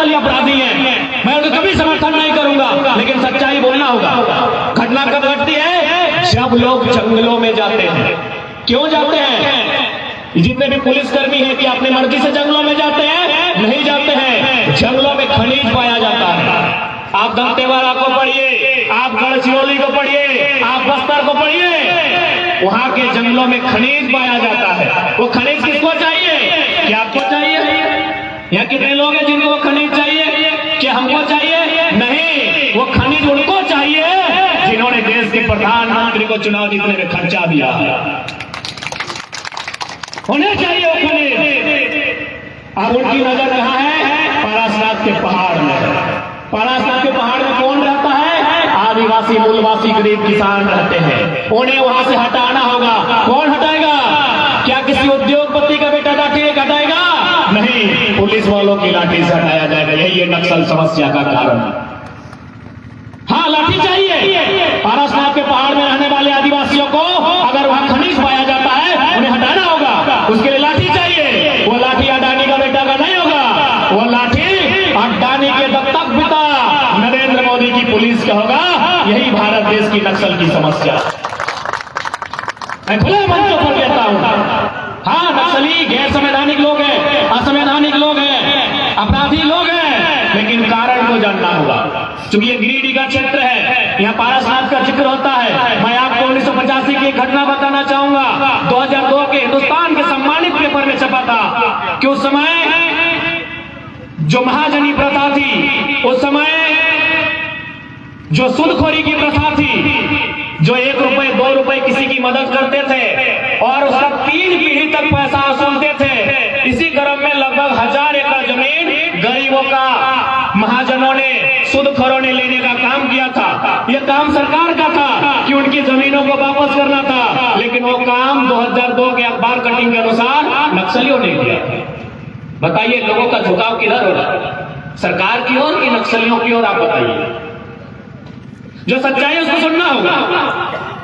नक्सली अपराधी हैं, मैं उनका कभी समर्थन नहीं करूंगा, लेकिन सच्चाई बोलना होगा। घटना कब घटती है? जब लोग जंगलों में जाते हैं। क्यों जाते हैं? जितने भी पुलिसकर्मी हैं कि अपनी मर्जी से जंगलों में जाते हैं? नहीं जाते हैं। जंगलों में खनिज पाया जाता है। आप दंतेवाड़ा को पढ़िए, आप गढ़चिरौली को पढ़िए, आप बस्तर को पढ़िए, वहां के जंगलों में खनिज पाया जाता है। वो खनिज किसको चाहिए? क्या आपको चाहिए? यहाँ कितने लोग हैं जिनको वो खनिज चाहिए? क्या हमको चाहिए? नहीं, वो खनिज उनको चाहिए जिन्होंने देश के प्रधानमंत्री को चुनाव जीतने में खर्चा दिया है। उन्हें चाहिए वो खनिज। अब उनकी नजर कहाँ है? पारासात के पहाड़ में। पारासात के पहाड़ में कौन रहता है? आदिवासी, मूलवासी, गरीब किसान रहते हैं। उन्हें वहां से हटाना होगा। कौन हटाएगा? क्या किसी उद्योगपति का बेटा लाठी हटाएगा? नहीं, पुलिस वालों की लाठी से हटाया जाएगा। यही है नक्सल समस्या का कारण। हाँ, लाठी चाहिए। पारासात के पहाड़ में रहने वाले आदिवासियों को अगर वहां खनिज पाया जाता है, उन्हें हटाना होगा। उसके लिए लाठी चाहिए। वो लाठी अडानी का बेटा का नहीं होगा। वो लाठी अडानी के दत्तक पिता नरेंद्र मोदी की पुलिस का होगा। यही भारत देश की नक्सल की समस्या। मैं खुले मंचों पर कहता हूं, हाँ, नक्सली गैर संवैधानिक लोग हैं, असंवैधानिक लोग हैं, अपराधी लोग हैं, लेकिन कारण को जानना होगा। क्योंकि ये गिरिडीह का क्षेत्र है, यहाँ पारासात का जिक्र होता है। मैं आपको 1985 की एक घटना बताना चाहूंगा। 2002 के हिंदुस्तान के सम्मानित पेपर में छपा था कि उस समय जो महाजनी प्रथा थी, उस समय जो सूदखोरी की प्रथा थी, जो 1 रुपए 2 रुपए किसी की मदद करते थे और उसका 3 पीढ़ी तक पैसा वसूलते थे। इसी क्रम में लगभग 1000 एकड़ जमीन गरीबों का महाजनों ने, सूदखोरों ने लेने का काम किया था। यह काम सरकार का था कि उनकी जमीनों को वापस करना था, लेकिन वो काम 2002 के अखबार कटिंग के अनुसार नक्सलियों ने किया। बताइए, लोगों का झुकाव किधर हो रहा है? सरकार की ओर कि नक्सलियों की ओर? आप बताइए। जो सच्चाई है उसको सुनना होगा।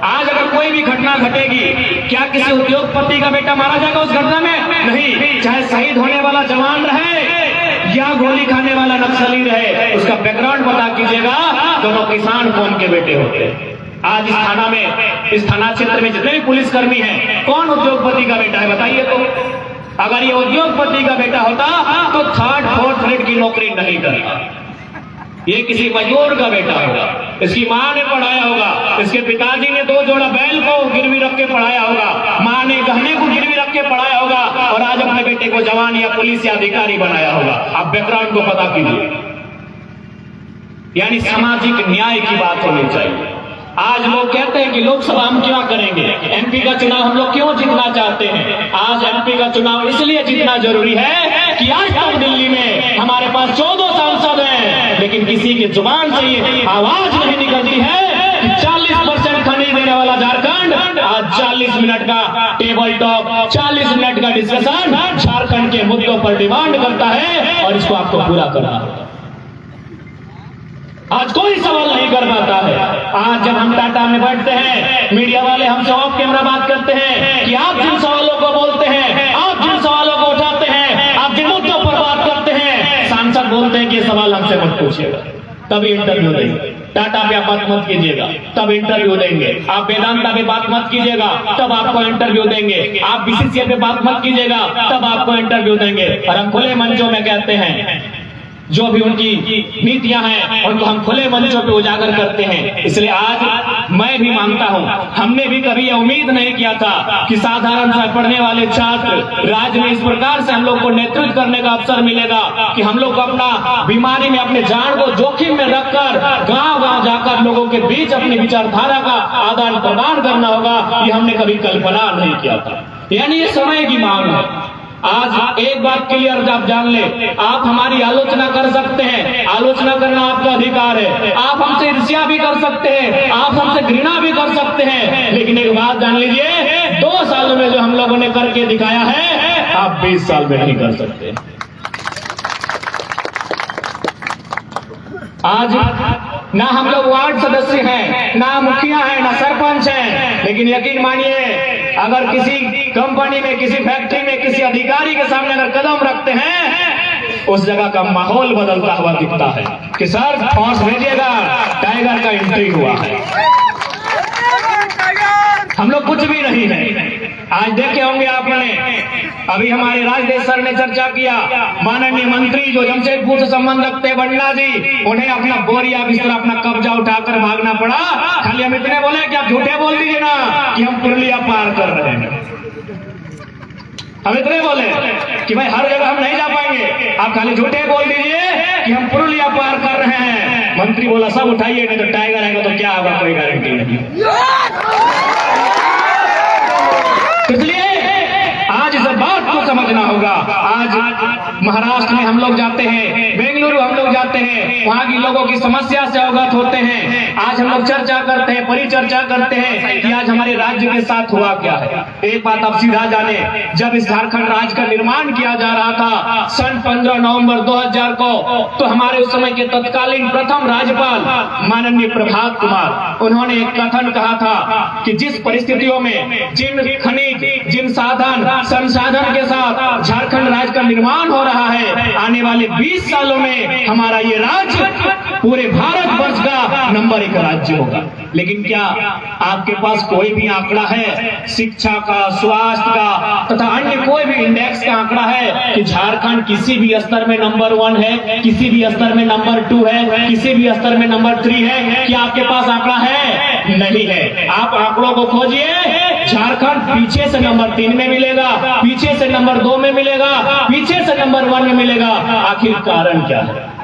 आज अगर कोई भी घटना घटेगी, क्या किसी उद्योगपति का बेटा मारा जाएगा उस घटना में? नहीं। चाहे शहीद होने वाला जवान रहे या गोली खाने वाला नक्सली रहे, उसका बैकग्राउंड पता कीजिएगा। दोनों किसान कौन के बेटे होते हैं। आज इस थाना में, इस थाना क्षेत्र में जितने भी पुलिसकर्मी हैं, कौन उद्योगपति का बेटा है? बताइए तो। अगर ये उद्योगपति का बेटा होता तो 3rd 4th ग्रेड की नौकरी नहीं करता। ये किसी मजदूर का बेटा होगा, इसकी माँ ने पढ़ाया होगा, इसके पिताजी ने 2 जोड़ा बैल को गिरवी रख के पढ़ाया होगा, माँ ने गहने को गिरवी रख के पढ़ाया होगा, और आज अपने बेटे को जवान या पुलिस या अधिकारी बनाया होगा। आप बैकग्राउंड को पता कीजिए। यानी सामाजिक न्याय की बात होनी चाहिए। आज लोग कहते हैं कि लोकसभा हम क्यों करेंगे, एमपी का चुनाव हम लोग क्यों जीतना चाहते हैं। आज एमपी का चुनाव इसलिए जीतना जरूरी है कि आज तक दिल्ली में हमारे पास 14 सांसद हैं, लेकिन किसी की जुबान से ये आवाज नहीं निकलती है कि 40% खनिज देने वाला झारखंड आज 40 मिनट का टेबल टॉक, 40 मिनट का डिस्कशन झारखंड के मुद्दों पर डिमांड करता है, और इसको आपको पूरा करना होगा। आज कोई सवाल नहीं कर पाता है। आज जब हम टाटा में बैठते हैं, मीडिया वाले हमसे ऑफ कैमरा बात करते हैं कि आप जिन सवालों को बोलते हैं, आप जिन सवालों को उठाते हैं, आप जिन मुद्दों पर बात करते हैं, सांसद बोलते हैं कि ये सवाल हमसे मत पूछिएगा, तभी इंटरव्यू देंगे। टाटा पे आप बात मत कीजिएगा, तब इंटरव्यू देंगे। आप वेदांता पे बात मत कीजिएगा, तब आपको इंटरव्यू देंगे। आप बीसीसीआई पे बात मत कीजिएगा, तब आपको इंटरव्यू देंगे। और हम खुले मंचों में कहते हैं, जो भी उनकी नीतियां हैं उनको हम खुले मंचों पे उजागर करते हैं। इसलिए आज मैं भी मानता हूं, हमने भी कभी यह उम्मीद नहीं किया था कि साधारण सा पढ़ने वाले छात्र राज्य में इस प्रकार से हम लोग को नेतृत्व करने का अवसर मिलेगा कि हम लोग को अपना बीमारी में अपने जान को जोखिम में रखकर गांव-गांव जाकर लोगों के बीच अपनी विचारधारा का आदान प्रदान करना होगा। ये हमने कभी कल्पना नहीं किया था। यानी ये समय की मांग है। आज एक बात क्लियर आप जान ले, आप हमारी आलोचना कर सकते हैं, आलोचना करना आपका अधिकार है। आप हमसे ईर्ष्या भी कर सकते हैं, आप हमसे घृणा भी कर सकते हैं, लेकिन एक बात जान लीजिए, 2 साल में जो हम लोगों ने करके दिखाया है, आप 20 साल में नहीं कर सकते। आज ना हम लोग वार्ड सदस्य हैं, ना मुखिया हैं, ना सरपंच हैं, लेकिन यकीन मानिए, अगर किसी कंपनी में, किसी फैक्ट्री में, किसी अधिकारी के सामने अगर कदम रखते हैं उस जगह का माहौल बदलता हुआ दिखता है कि सर फोर्स भेजिएगा, टाइगर का एंट्री हुआ है। हम लोग कुछ भी नहीं है। आज देखे होंगे आपने, अभी हमारे राजदेव सर ने चर्चा किया, माननीय मंत्री जो जमशेदपुर से संबंध रखते हैं बंडा जी, उन्हें अपना बोरिया बिस्तर अपना कब्जा उठाकर भागना पड़ा। खाली हम इतने बोले कि आप झूठे बोल दीजिए ना कि हम पुरलिया पार कर रहे हैं। हम इतने बोले कि भाई हर जगह हम नहीं जा पाएंगे, आप खाली झूठे बोल दीजिए कि हम पुरलिया पार कर रहे हैं। मंत्री बोला सब उठाइए, नहीं तो टाइगर आएगा तो क्या होगा, कोई गारंटी नहीं। इसलिए आज इस बात को समझना होगा। आज महाराष्ट्र में हम लोग जाते हैं, बेंगलुरु हम लोग जाते हैं, वहां की लोगों की समस्या से अवगत होते हैं। आज हम लोग चर्चा करते हैं, परिचर्चा करते हैं कि आज हमारे राज्य के साथ हुआ क्या है। एक बात आप सीधा जाने, जब इस झारखंड राज्य का निर्माण किया जा रहा था सन 15 नवंबर 2000 को, तो हमारे उस समय के तत्कालीन प्रथम राज्यपाल माननीय प्रभात कुमार, उन्होंने एक कथन कहा था कि जिस परिस्थितियों में जिन खनिज, जिन साधन संसाधन के साथ झारखंड राज्य का निर्माण हो रहा है, आने वाले 20 सालों में हमारा ये राज्य पूरे भारत वर्ष का नंबर 1 राज्य होगा। लेकिन क्या आपके पास कोई भी आंकड़ा है शिक्षा का, स्वास्थ्य का तथा अन्य कोई भी इंडेक्स का आंकड़ा है कि झारखंड किसी भी स्तर में नंबर 1 है, किसी भी स्तर में नंबर 2 है, किसी भी स्तर में नंबर 3 है? क्या आपके पास आंकड़ा है? नहीं है। आप आंकड़ों को खोजिए, झारखंड पीछे से नंबर 3 में मिलेगा, पीछे से नंबर 2 में मिलेगा, पीछे से नंबर 1 में मिलेगा। आखिर कारण क्या है?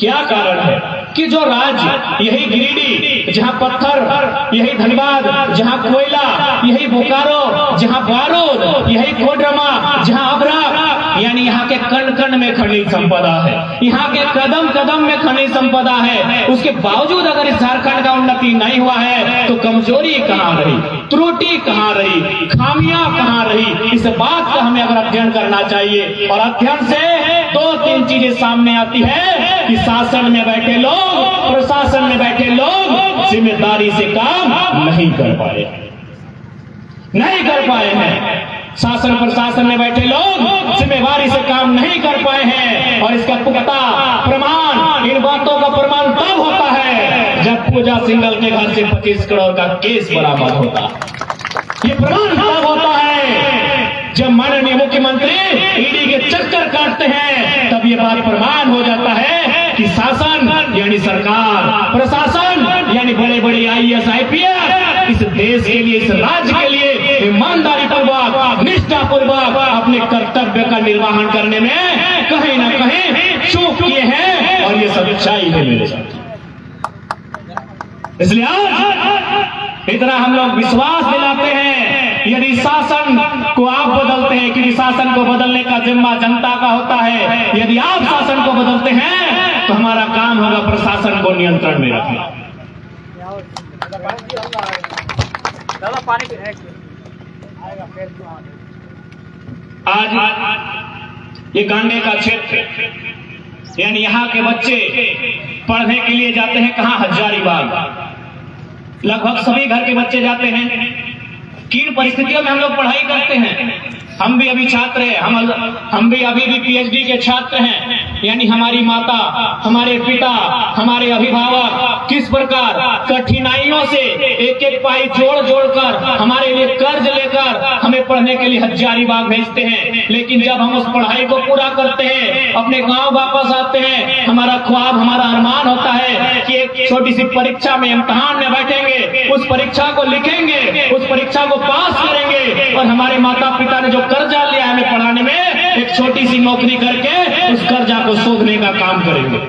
क्या कारण है कि जो राज्य, यही गिरिडीह जहां पत्थर, यही धनबाद जहां कोयला, यही बोकारो जहां बारूद, यही कोडरमा जहां अबराक, यानी यहाँ के कण कण में खनिज संपदा है, यहाँ के कदम कदम में खनिज संपदा है, उसके बावजूद अगर इस झारखंड का उन्नति नहीं हुआ है तो कमजोरी कहाँ रही, त्रुटि कहाँ रही, खामियां कहाँ रही? इस बात का हमें अगर अध्ययन करना चाहिए। और अध्ययन से 2-3 चीजें सामने आती है कि शासन में बैठे लोग, प्रशासन में बैठे लोग जिम्मेदारी से काम नहीं कर पाए हैं। शासन प्रशासन में बैठे लोग जिम्मेदारी से काम नहीं कर पाए हैं। और इसका पुख्ता प्रमाण, इन बातों का प्रमाण तब होता है जब पूजा सिंघल के घर से 25 करोड़ का केस बरामद होता। ये प्रमाण तब होता है जब माननीय मुख्यमंत्री ईडी के चक्कर काटते हैं, तब ये बात प्रमाण हो जाता है कि शासन यानी सरकार, प्रशासन यानी बड़े बड़े IAS IPS इस देश के लिए, इस राज्य के लिए ईमानदारी पूर्वक, निष्ठा पूर्वक अपने कर्तव्य का निर्वहन करने में कहीं न कहीं चूक किए हैं। और ये सच्चाई है मेरे साथ। इसलिए आज इतना हम लोग विश्वास दिलाते हैं, यदि शासन को आप बदलते हैं, क्योंकि शासन को बदलने का जिम्मा जनता का होता है, यदि आप शासन को बदलते हैं तो हमारा काम होगा प्रशासन को नियंत्रण में रखना। आज ये गांडे का क्षेत्र, यानी यहाँ के बच्चे पढ़ने के लिए जाते हैं कहाँ? हजारीबाग। लगभग सभी घर के बच्चे जाते हैं। किन परिस्थितियों में हम लोग पढ़ाई करते हैं? हम भी अभी छात्र हैं, हम भी अभी भी PhD के छात्र हैं। यानी हमारी माता, हमारे पिता, हमारे अभिभावक किस प्रकार कठिनाइयों से एक एक पाई जोड़ जोड़कर हमारे लिए कर्ज लेकर हमें पढ़ने के लिए हजारीबाग भेजते हैं। लेकिन जब हम उस पढ़ाई को पूरा करते हैं, अपने गांव वापस आते हैं, हमारा ख्वाब, हमारा अरमान होता है कि एक छोटी सी परीक्षा में, इम्तिहान में बैठेंगे, उस परीक्षा को लिखेंगे, उस परीक्षा को पास करेंगे और हमारे माता पिता ने जो कर्जा लिया हमें पढ़ाने में, एक छोटी सी नौकरी करके उस कर्जा को शोधने का काम करेंगे।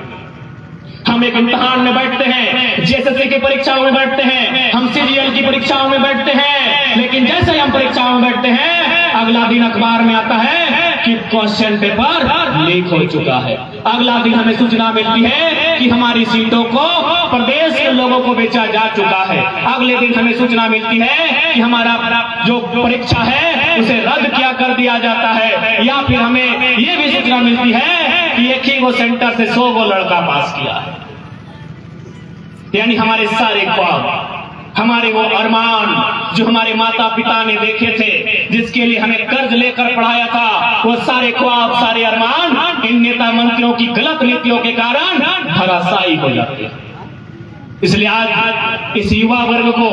हम एक इम्तिहान में बैठते हैं, JSSC की परीक्षाओं में बैठते हैं, हम CGL की परीक्षाओं में बैठते हैं, लेकिन जैसे ही हम परीक्षाओं में बैठते हैं, अगला दिन अखबार में आता है कि क्वेश्चन पेपर लीक हो चुका है। अगला दिन हमें सूचना मिलती है कि हमारी सीटों को प्रदेश के लोगों को बेचा जा चुका है। अगले दिन हमें सूचना मिलती है कि हमारा जो परीक्षा है उसे रद्द किया कर दिया जाता है। या फिर हमें ये भी सूचना मिलती है कि एक ही वो सेंटर से 100 लड़का पास किया है। यानी हमारे सारे ख्वाब, हमारे वो अरमान जो हमारे माता पिता ने देखे थे, जिसके लिए हमें कर्ज लेकर पढ़ाया था, वो सारे ख्वाब, सारे अरमान इन नेता मंत्रियों की गलत नीतियों के कारण धराशायी हो जाते हैं। इसलिए आज इस युवा वर्ग को,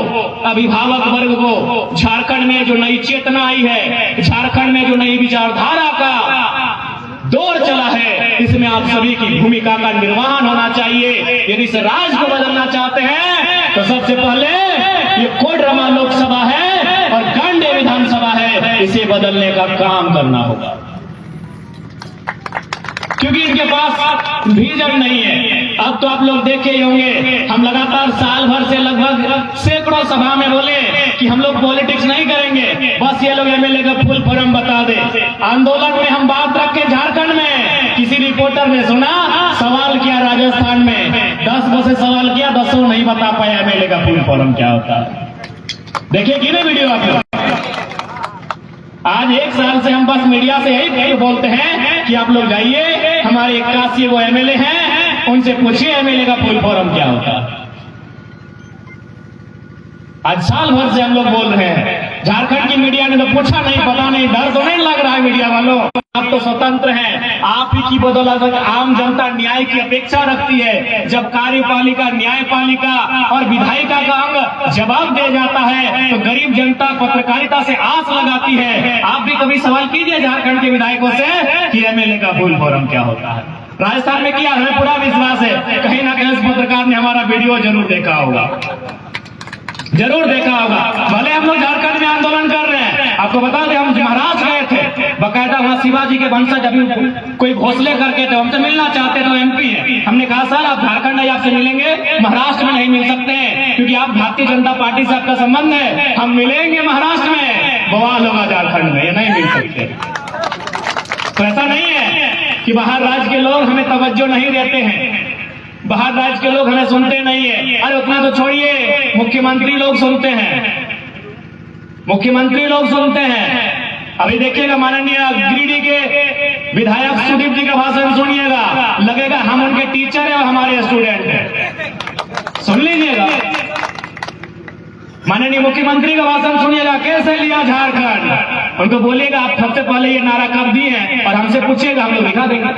अभिभावक वर्ग को, झारखंड में जो नई चेतना आई है, झारखंड में जो नई विचारधारा का दौर चला है, इसमें आप सभी की भूमिका का निर्वहन होना चाहिए। यदि इस राज्य को बदलना चाहते हैं तो सबसे पहले ये कोडरमा लोकसभा है और गांडे विधानसभा है, इसे बदलने का काम करना होगा, क्योंकि इनके पास विजन नहीं है। अब तो आप लोग देखे ही होंगे, हम लगातार साल भर से लगभग सैकड़ों सभा में बोले कि हम लोग पॉलिटिक्स नहीं करेंगे, बस ये लोग एमएलए का फुल फॉर्म बता दे। आंदोलन में हम बात रखे झारखंड में, किसी रिपोर्टर ने सुना, सवाल किया राजस्थान में, 10 बसे सवाल किया, 10 नहीं बता पाया एमएलए का फुल फॉर्म क्या होता है। देखिए कि नहीं वीडियो आप लोग। आज 1 साल से हम बस मीडिया से यही बोलते हैं कि आप लोग जाइए, हमारे 81 वो एमएलए हैं, उनसे पूछिए एमएलए का फुल फॉर्म क्या होता है। आज साल भर से हम लोग बोल रहे हैं, झारखंड की मीडिया ने तो पूछा नहीं, पता नहीं, डर तो नहीं लग रहा है मीडिया वालों? आप तो स्वतंत्र हैं, आप ही की बदौलत आम जनता न्याय की अपेक्षा रखती है। जब कार्यपालिका, न्यायपालिका और विधायिका का अंग जवाब दे जाता है तो गरीब जनता पत्रकारिता से आस लगाती है। आप भी कभी सवाल कीजिए झारखंड के विधायकों से कि एमएलए का फुल फॉर्म क्या होता है। राजस्थान में किया, हमें पूरा विश्वास है, कहीं ना कहीं उस पत्रकार ने हमारा वीडियो जरूर देखा होगा, जरूर देखा होगा। भले हम लोग झारखंड में आंदोलन कर रहे हैं, आपको बता दें, हम महाराष्ट्र गए थे, बकायदा वहां शिवाजी के वंशज अभी कोई घोषले करके थे, हमसे मिलना चाहते तो एमपी है। हमने कहा सर आप झारखंड है, आपसे मिलेंगे, महाराष्ट्र में नहीं मिल सकते हैं क्योंकि आप भारतीय जनता पार्टी से आपका संबंध है, हम मिलेंगे महाराष्ट्र में। बवाल होगा झारखंड में, ये नहीं मिल सकते। तो ऐसा नहीं है कि बाहर राज्य के लोग हमें तवज्जो नहीं देते हैं, बाहर राज्य के लोग हमें सुनते नहीं है। अरे उतना तो छोड़िए, मुख्यमंत्री लोग सुनते हैं, मुख्यमंत्री लोग सुनते हैं। अभी देखिएगा माननीय गिरिडीह के विधायक सुदीप जी का भाषण सुनिएगा, लगेगा हम उनके टीचर है और हमारे स्टूडेंट है। सुन लीजिएगा, माननीय मुख्यमंत्री का भाषण सुनिएगा, कैसे लिया झारखंड। उनको बोलिएगा आप सबसे पहले ये नारा कब दिए हैं और हमसे पूछिएगा, हम लोग दिखा देंगे।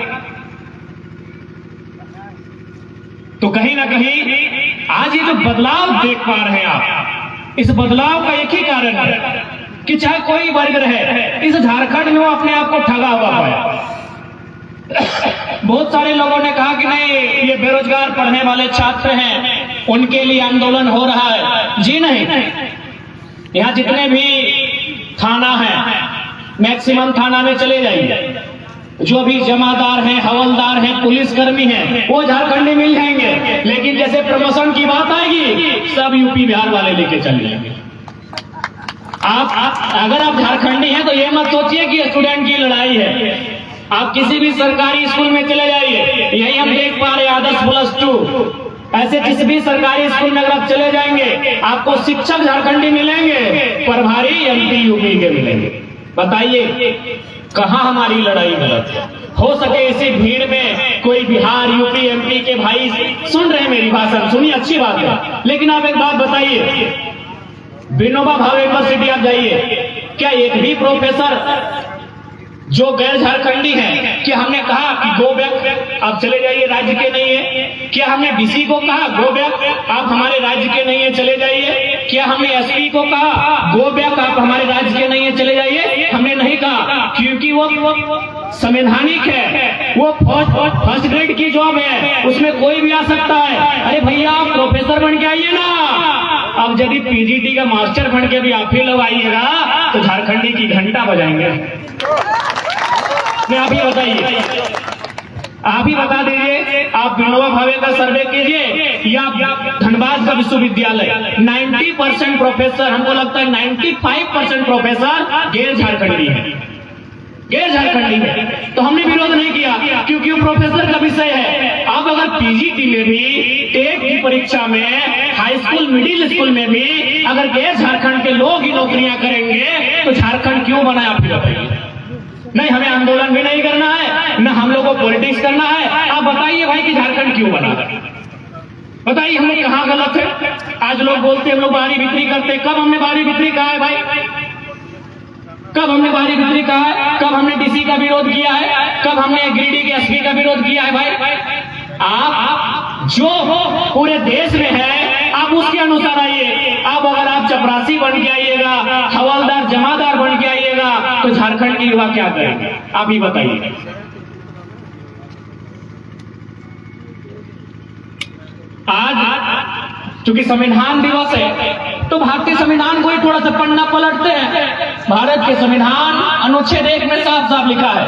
तो कहीं ना कहीं आज ये जो बदलाव देख पा रहे हैं आप, इस बदलाव का एक ही कारण है कि चाहे कोई वर्ग रहे, इस झारखंड में वो अपने आप को ठगा हुआ पाया। बहुत सारे लोगों ने कहा कि नहीं ये बेरोजगार पढ़ने वाले छात्र हैं, उनके लिए आंदोलन हो रहा है। जी नहीं, यहाँ जितने भी थाना है, मैक्सिमम थाना में चले जाइए, जो भी जमादार हैं, हवलदार हैं, पुलिसकर्मी हैं, वो झारखंडी मिल जाएंगे, लेकिन जैसे प्रमोशन की बात आएगी सब यूपी बिहार वाले लेके चल जाएंगे। आप अगर आप झारखंडी हैं तो ये मत सोचिए कि स्टूडेंट की लड़ाई है। आप किसी भी सरकारी स्कूल में चले जाइए, यही हम देख पा रहे हैं, आदर्श +2, ऐसे किसी भी सरकारी स्कूल में अगर आप चले जाएंगे आपको शिक्षक झारखंडी मिलेंगे, प्रभारी एमपी यूपी के मिलेंगे। बताइए कहां हमारी लड़ाई गलत है? हो सके इसी भीड़ में कोई बिहार, यूपी, एमपी के भाई सुन रहे हैं मेरी भाषण, सुनिए, अच्छी बात है। लेकिन आप एक बात बताइए, विनोबा भावे यूनिवर्सिटी आप जाइए, क्या एक भी प्रोफेसर जो गैर झारखंडी हैं, क्या हमने कहा कि गो बैक, आप चले जाइए, राज्य के नहीं है? क्या हमने डीसी को कहा गो बैक, आप हमारे राज्य के नहीं है, चले जाइए? क्या हमने एसपी को कहा गो बैक, आप हमारे राज्य के नहीं है, चले जाइए? हमने नहीं कहा, क्योंकि वो संवैधानिक है, वो फर्स्ट ग्रेड की जॉब है, उसमें कोई भी आ सकता है। अरे भैया आप प्रोफेसर बन के आइए ना। अब यदि पीजीटी का मास्टर बन के भी आप ही लोग आइएगा तो झारखंडी की घंटा बजाएंगे। आप ही बताइए, आप ही बता दीजिए, आप विनोबा भावे का सर्वे कीजिए या धनबाद का विश्वविद्यालय, 90% प्रोफेसर, हमको लगता है 95% प्रोफेसर गैर झारखंडी है, गैर झारखंडी है। तो हमने विरोध नहीं किया क्योंकि वो प्रोफेसर का विषय है। अब अगर पीजीटी में भी, टेट की परीक्षा में, हाई स्कूल, मिडिल स्कूल में भी अगर गैर झारखंड के लोग ही नौकरियां करेंगे तो झारखंड क्यों बना? आप बताइए। नहीं, हमें आंदोलन भी नहीं करना है, न हम लोगों को पॉलिटिक्स करना है। आप बताइए भाई कि झारखंड क्यों बना? बताइए हम लोग कहाँ गलत है? आज लोग बोलते हैं हम लोग बाहरी बिक्री करते। कब हमने बाहरी बिक्री कहा है भाई? कब हमने बाहरी बिक्री कहा है? कब हमने डीसी का विरोध किया है? कब हमने गिरिडीह के एसपी का विरोध किया है भाई? आप जो पूरे देश में है आप उसके अनुसार आइए। अब अगर आप चपरासी बन के आइएगा, हवलदार जमादार बन के आइएगा, तो झारखंड के युवा क्या करेंगे? आप ही बताइए। आज चूंकि संविधान दिवस है तो भारतीय संविधान को ही थोड़ा सा पन्ना पलटते हैं। भारत के संविधान अनुच्छेद 1 में साफ साफ लिखा है,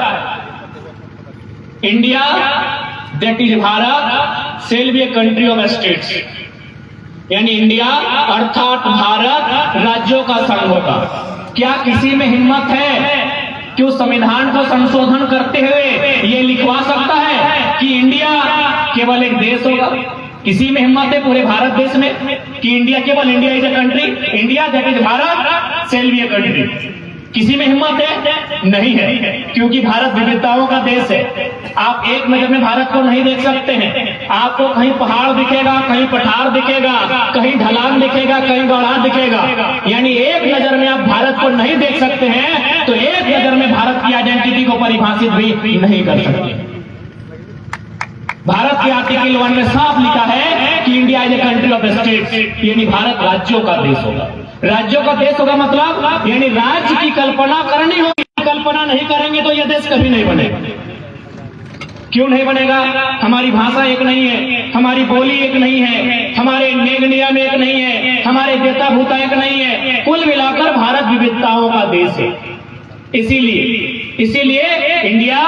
India that is Bharat shall be a country of states, यानी इंडिया अर्थात भारत राज्यों का संघ होगा। क्या किसी में हिम्मत है कि उस संविधान को संशोधन करते हुए ये लिखवा सकता है कि इंडिया केवल एक देश होगा? किसी में हिम्मत है पूरे भारत देश में कि इंडिया केवल India is a country, India that is Bharat shall be a country? किसी में हिम्मत है? नहीं है, क्योंकि भारत विविधताओं का देश है। आप एक नजर में भारत को नहीं देख सकते हैं। आपको कहीं पहाड़ दिखेगा, कहीं पठार दिखेगा, कहीं ढलान दिखेगा, कहीं गौड़ा दिखेगा, यानी एक नजर में आप भारत को नहीं देख सकते हैं, तो एक नजर में भारत की आइडेंटिटी को परिभाषित भी नहीं कर सकते। भारत के आर्टिकल 1 में साफ लिखा है कि India is a country of states, यानी भारत राज्यों का देश होगा। राज्यों का देश होगा मतलब यानी राज्य की कल्पना करनी होगी। कल्पना नहीं करेंगे तो यह देश कभी नहीं बनेगा। क्यों नहीं बनेगा? हमारी भाषा एक नहीं है, हमारी बोली एक नहीं है, हमारे नेग नियम एक नहीं है, हमारे देता भूता एक नहीं है। कुल मिलाकर भारत विविधताओं का देश है। इसीलिए इंडिया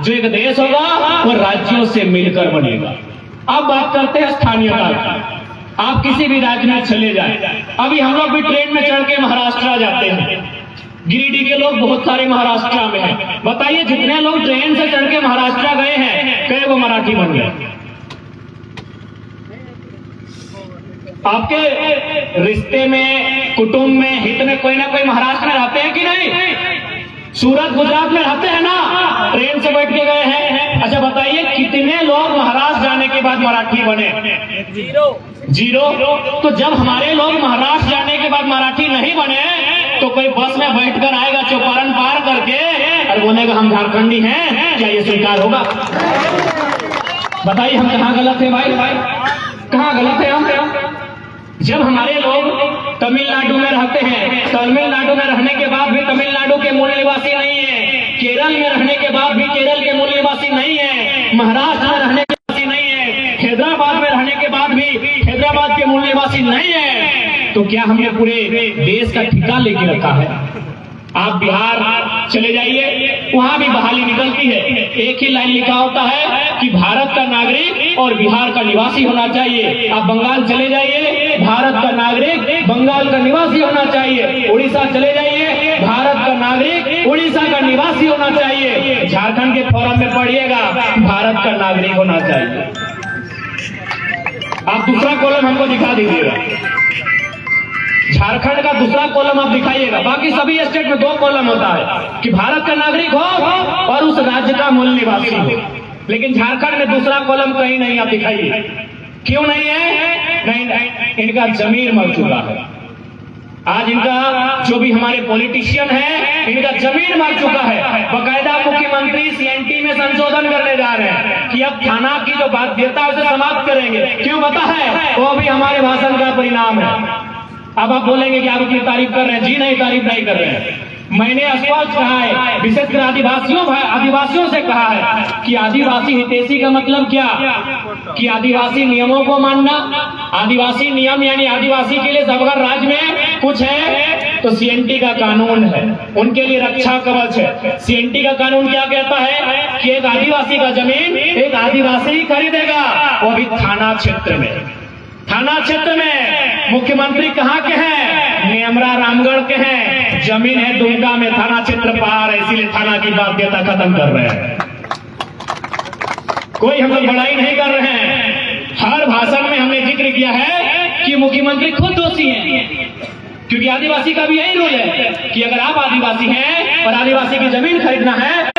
जो एक देश होगा वो राज्यों से मिलकर बनेगा। अब बात करते हैं स्थानीयता की। आप किसी भी राज्य में चले जाएं, अभी हम लोग भी ट्रेन में चढ़ के महाराष्ट्र जाते हैं। गिरिडीह के लोग बहुत सारे महाराष्ट्र में हैं। बताइए जितने लोग ट्रेन से चढ़ के महाराष्ट्र गए हैं, कई वो मराठी बन गए? आपके रिश्ते में, कुटुंब में, हित में कोई ना कोई महाराष्ट्र में रहते हैं कि नहीं? सूरत गुजरात में रहते हैं ना, ट्रेन से बैठ के गए हैं। अच्छा बताइए कितने लोग महाराष्ट्र जाने के बाद मराठी बने? जीरो। तो जब हमारे लोग महाराष्ट्र जाने के बाद मराठी नहीं बने तो कोई बस में बैठकर आएगा चौपारण पार करके और बोलेगा हम झारखंडी हैं, क्या ये स्वीकार होगा? बताइए हम कहाँ गलत है भाई? कहाँ गलत है हम? जब हमारे लोग तमिलनाडु में रहते हैं, तमिलनाडु में रहने के बाद भी तमिलनाडु के मूल निवासी नहीं है, केरल में रहने के बाद भी केरल के मूल निवासी नहीं है, महाराष्ट्र में रहने के निवासी नहीं है, हैदराबाद में रहने के बाद भी हैदराबाद के मूल निवासी नहीं है, तो क्या हमने पूरे देश का ठिका लेके रखा है? आप बिहार चले जाइए, वहां भी बहाली निकलती है। एक ही लाइन लिखा होता है कि भारत का नागरिक और बिहार का निवासी होना चाहिए। आप बंगाल चले जाइए, भारत का नागरिक बंगाल का निवासी होना चाहिए। उड़ीसा चले जाइए, भारत का नागरिक उड़ीसा का निवासी होना चाहिए। झारखंड के फॉरम में पढ़िएगा, भारत का नागरिक होना चाहिए। आप दूसरा कॉलम हमको दिखा दीजिएगा, झारखंड का दूसरा कॉलम आप दिखाइएगा। बाकी सभी स्टेट में 2 कॉलम होता है कि भारत का नागरिक हो और उस राज्य का मूल निवासी हो, लेकिन झारखंड में दूसरा कॉलम कहीं नहीं। आप दिखाइए क्यों नहीं है? नहीं, इनका जमीन मर चुका है। आज इनका जो भी हमारे पॉलिटिशियन है, इनका जमीन मर चुका है। बकायदा मुख्यमंत्री सीएनटी में संशोधन करने जा रहे हैं कि अब थाना की जो बाध्यता है उसे समाप्त करेंगे। क्यों पता है? वो भी हमारे भाषण का परिणाम है। अब आप बोलेंगे कि आप अपनी तारीफ कर रहे हैं। जी नहीं, तारीफ नहीं कर रहे हैं। मैंने स्पष्ट कहा है, विशेषकर आदिवासियों से कहा है कि आदिवासी हितैषी का मतलब क्या? कि आदिवासी नियमों को मानना। आदिवासी नियम यानी आदिवासी के लिए अगर राज्य में कुछ है तो सीएनटी का कानून है, उनके लिए रक्षा कवच है। सीएनटी का कानून क्या कहता है कि एक आदिवासी का जमीन एक आदिवासी ही खरीदेगा, वो भी थाना क्षेत्र में। थाना क्षेत्र में मुख्यमंत्री कहाँ के हैं? नेमरा रामगढ़ के हैं। जमीन है दुमका में, थाना क्षेत्र पार है, इसीलिए थाना की बाध्यता खत्म कर रहे हैं। कोई हम लोग बड़ाई नहीं कर रहे हैं। हर भाषण में हमने जिक्र किया है कि मुख्यमंत्री खुद दोषी हैं, क्योंकि आदिवासी का भी यही रूल है कि अगर आप आदिवासी हैं और आदिवासी की जमीन खरीदना है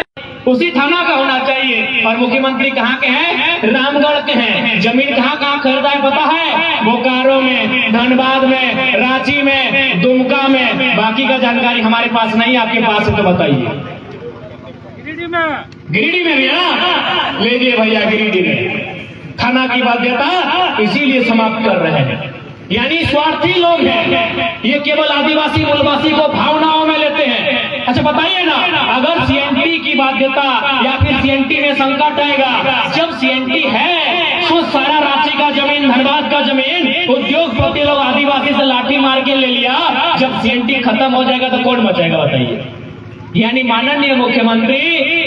उसी थाना का होना चाहिए। और मुख्यमंत्री कहाँ के हैं? रामगढ़ के हैं। जमीन कहाँ कहाँ खरीदा है पता है? बोकारो में, धनबाद में, रांची में, दुमका में। बाकी का जानकारी हमारे पास नहीं, आपके पास है तो बताइए। गिरिडीह में भी है ना? लीजिए भैया, गिरिडीह में खाना की बाध्यता इसीलिए समाप्त कर रहे हैं। यानी स्वार्थी लोग हैं, ये केवल आदिवासी मूलवासी को भावनाओं में लेते हैं। अच्छा बताइए ना, अगर सीएनटी की बाध्यता या फिर सीएनटी में संकट आएगा, जब सीएनटी है तो सारा रांची का जमीन, धनबाद का जमीन उद्योगपति लोग आदिवासी से लाठी मार के ले लिया, जब सीएनटी खत्म हो जाएगा तो कौन बचाएगा बताइए? यानी माननीय मुख्यमंत्री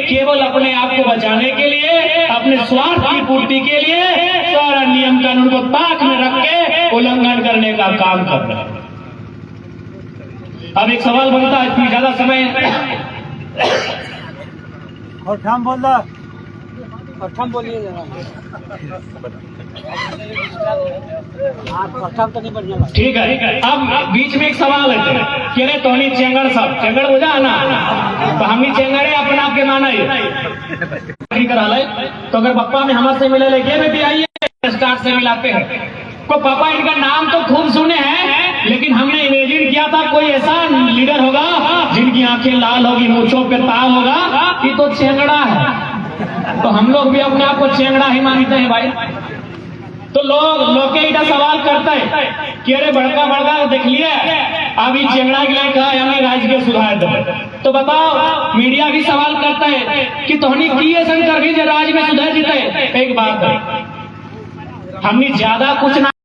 केवल अपने आप को बचाने के लिए, अपने स्वार्थ की पूर्ति के लिए सारा नियम कानून को ताक में रख के उल्लंघन करने का काम कर रहे हैं। अब एक सवाल बनता है, इतनी ज्यादा समय और ठाम बोल रहा, और ठाम बोलिए जरा। आप तो नहीं बढ़िया। ठीक है। अब बीच में एक सवाल है कि अरे तोनी चेंगड़ साहब, चेंगड़ हो जा ना, तो हम ही चेंगड़े अपना आपके माना ही करा ले। तो अगर पप्पा में हमारे मिले लेके बेटी आइए, स्टार्ट से मिलाते हैं को। पापा इनका नाम तो खूब सुने हैं, लेकिन हमने इमेजिन किया था कोई ऐसा लीडर होगा जिनकी आंखें लाल होगी, मूंछों पे ताव होगा, कि तो चेंगड़ा है। तो हम लोग भी अपने आप को चेंगड़ा ही मानते हैं भाई। तो लोग इधर सवाल करते हैं कि अरे बड़का बड़का देख लिया, अभी चेंगड़ा के लिए कहा हमें राज्य के सुधार दो। तो बताओ, मीडिया भी सवाल करता है कि तोहनी की ऐसा कर राज्य में सुधार जीते। एक बात है, हमने ज्यादा कुछ ना